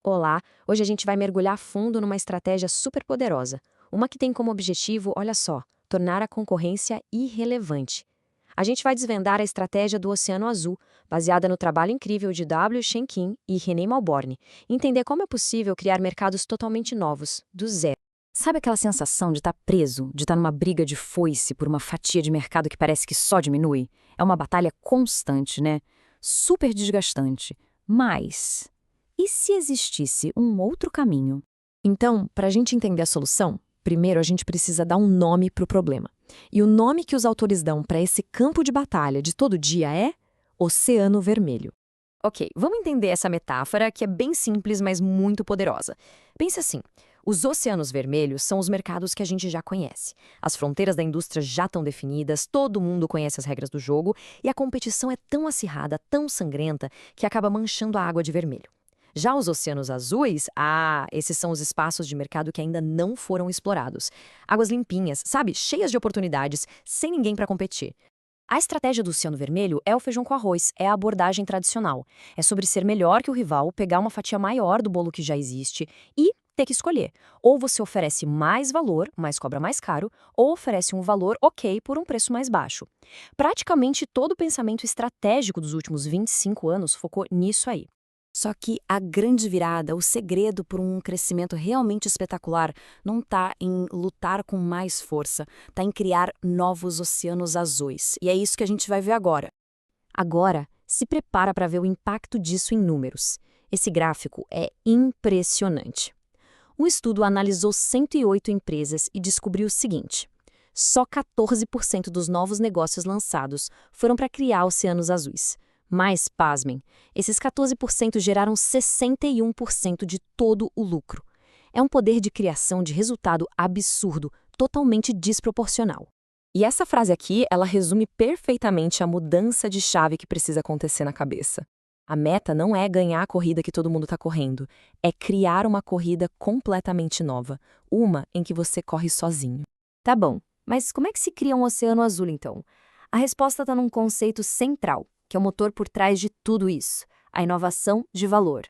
Olá, hoje a gente vai mergulhar fundo numa estratégia super poderosa. Uma que tem como objetivo, olha só, tornar a concorrência irrelevante. A gente vai desvendar a estratégia do Oceano Azul, baseada no trabalho incrível de W. Shen Kim e René Malborne, e entender como é possível criar mercados totalmente novos, do zero. Sabe aquela sensação de estar preso, de estar numa briga de foice por uma fatia de mercado que parece que só diminui? É uma batalha constante, né? Super desgastante. Mas, e se existisse um outro caminho? Então, para a gente entender a solução, primeiro a gente precisa dar um nome para o problema. E o nome que os autores dão para esse campo de batalha de todo dia é Oceano Vermelho. Ok, vamos entender essa metáfora que é bem simples, mas muito poderosa. Pense assim, os oceanos vermelhos são os mercados que a gente já conhece. As fronteiras da indústria já estão definidas, todo mundo conhece as regras do jogo e a competição é tão acirrada, tão sangrenta, que acaba manchando a água de vermelho. Já os oceanos azuis, esses são os espaços de mercado que ainda não foram explorados. Águas limpinhas, sabe? Cheias de oportunidades, sem ninguém para competir. A estratégia do Oceano Vermelho é o feijão com arroz, é a abordagem tradicional. É sobre ser melhor que o rival, pegar uma fatia maior do bolo que já existe e ter que escolher. Ou você oferece mais valor, mas cobra mais caro, ou oferece um valor ok por um preço mais baixo. Praticamente todo o pensamento estratégico dos últimos 25 anos focou nisso aí. Só que a grande virada, o segredo por um crescimento realmente espetacular, não está em lutar com mais força, está em criar novos oceanos azuis. E é isso que a gente vai ver agora. Agora, se prepara para ver o impacto disso em números. Esse gráfico é impressionante. Um estudo analisou 108 empresas e descobriu o seguinte: só 14% dos novos negócios lançados foram para criar oceanos azuis. Mas, pasmem, esses 14% geraram 61% de todo o lucro. É um poder de criação de resultado absurdo, totalmente desproporcional. E essa frase aqui, ela resume perfeitamente a mudança de chave que precisa acontecer na cabeça. A meta não é ganhar a corrida que todo mundo está correndo, é criar uma corrida completamente nova, uma em que você corre sozinho. Tá bom, mas como é que se cria um oceano azul então? A resposta está num conceito central, que é o motor por trás de tudo isso: a inovação de valor.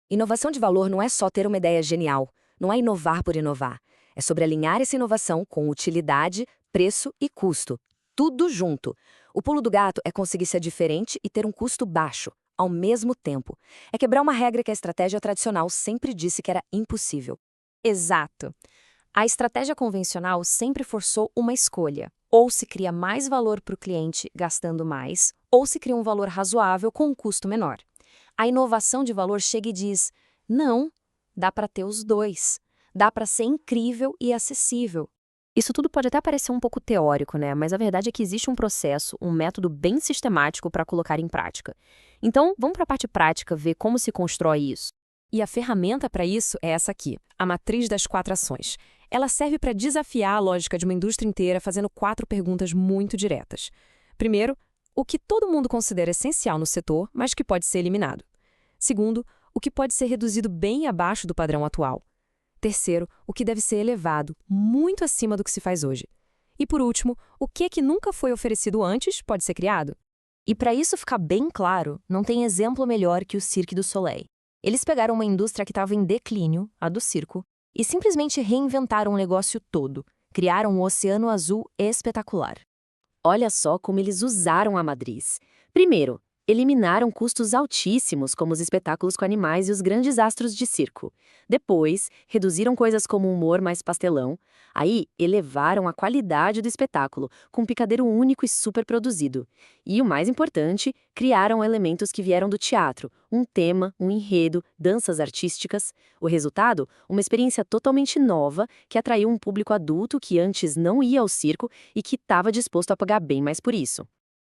Inovação de valor não é só ter uma ideia genial, não é inovar por inovar. É sobre alinhar essa inovação com utilidade, preço e custo. Tudo junto. O pulo do gato é conseguir ser diferente e ter um custo baixo, ao mesmo tempo. É quebrar uma regra que a estratégia tradicional sempre disse que era impossível. Exato. A estratégia convencional sempre forçou uma escolha. Ou se cria mais valor para o cliente gastando mais, ou se cria um valor razoável com um custo menor. A inovação de valor chega e diz: não, dá para ter os dois. Dá para ser incrível e acessível. Isso tudo pode até parecer um pouco teórico, né? Mas a verdade é que existe um processo, um método bem sistemático para colocar em prática. Então, vamos para a parte prática ver como se constrói isso. E a ferramenta para isso é essa aqui, a matriz das 4 ações. Ela serve para desafiar a lógica de uma indústria inteira fazendo 4 perguntas muito diretas. Primeiro, o que todo mundo considera essencial no setor, mas que pode ser eliminado. Segundo, o que pode ser reduzido bem abaixo do padrão atual. Terceiro, o que deve ser elevado, muito acima do que se faz hoje. E por último, o que nunca foi oferecido antes pode ser criado. E para isso ficar bem claro, não tem exemplo melhor que o Cirque du Soleil. Eles pegaram uma indústria que estava em declínio, a do circo, e simplesmente reinventaram o negócio todo. Criaram um oceano azul espetacular. Olha só como eles usaram a matriz. Primeiro, eliminaram custos altíssimos, como os espetáculos com animais e os grandes astros de circo. Depois, reduziram coisas como o humor mais pastelão. Aí, elevaram a qualidade do espetáculo, com um picadeiro único e super produzido. E o mais importante, criaram elementos que vieram do teatro, um tema, um enredo, danças artísticas. O resultado? Uma experiência totalmente nova, que atraiu um público adulto que antes não ia ao circo e que estava disposto a pagar bem mais por isso.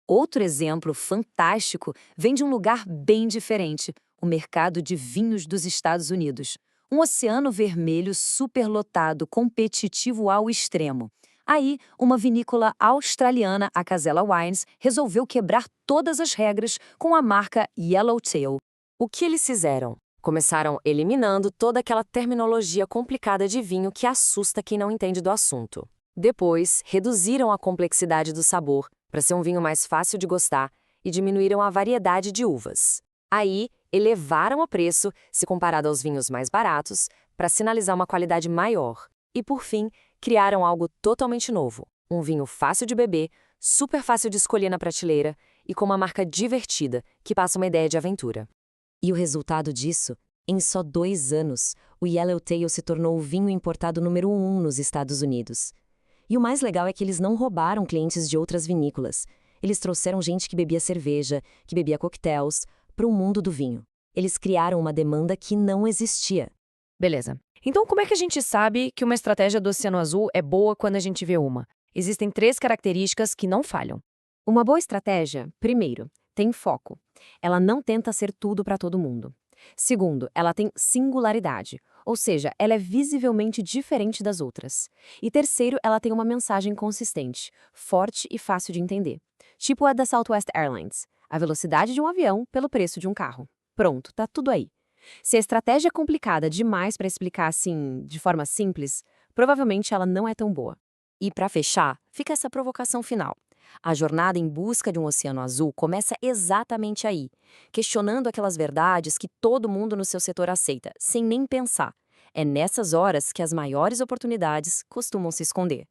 Outro exemplo fantástico vem de um lugar bem diferente, o mercado de vinhos dos Estados Unidos. Um oceano vermelho superlotado, competitivo ao extremo. Aí, uma vinícola australiana, a Casella Wines, resolveu quebrar todas as regras com a marca Yellowtail. O que eles fizeram? Começaram eliminando toda aquela terminologia complicada de vinho que assusta quem não entende do assunto. Depois, reduziram a complexidade do sabor, para ser um vinho mais fácil de gostar, e diminuíram a variedade de uvas. Aí, elevaram o preço, se comparado aos vinhos mais baratos, para sinalizar uma qualidade maior. E, por fim, criaram algo totalmente novo. Um vinho fácil de beber, super fácil de escolher na prateleira e com uma marca divertida, que passa uma ideia de aventura. E o resultado disso? Em só 2 anos, o Yellowtail se tornou o vinho importado número 1 nos Estados Unidos. E o mais legal é que eles não roubaram clientes de outras vinícolas. Eles trouxeram gente que bebia cerveja, que bebia coquetéis, para o mundo do vinho. Eles criaram uma demanda que não existia. Beleza. Então, como é que a gente sabe que uma estratégia do Oceano Azul é boa quando a gente vê uma? Existem 3 características que não falham. Uma boa estratégia, primeiro, tem foco. Ela não tenta ser tudo para todo mundo. Segundo, ela tem singularidade, ou seja, ela é visivelmente diferente das outras. E terceiro, ela tem uma mensagem consistente, forte e fácil de entender. Tipo a da Southwest Airlines, a velocidade de um avião pelo preço de um carro. Pronto, tá tudo aí. Se a estratégia é complicada demais para explicar assim, de forma simples, provavelmente ela não é tão boa. E para fechar, fica essa provocação final. A jornada em busca de um oceano azul começa exatamente aí, questionando aquelas verdades que todo mundo no seu setor aceita, sem nem pensar. É nessas horas que as maiores oportunidades costumam se esconder.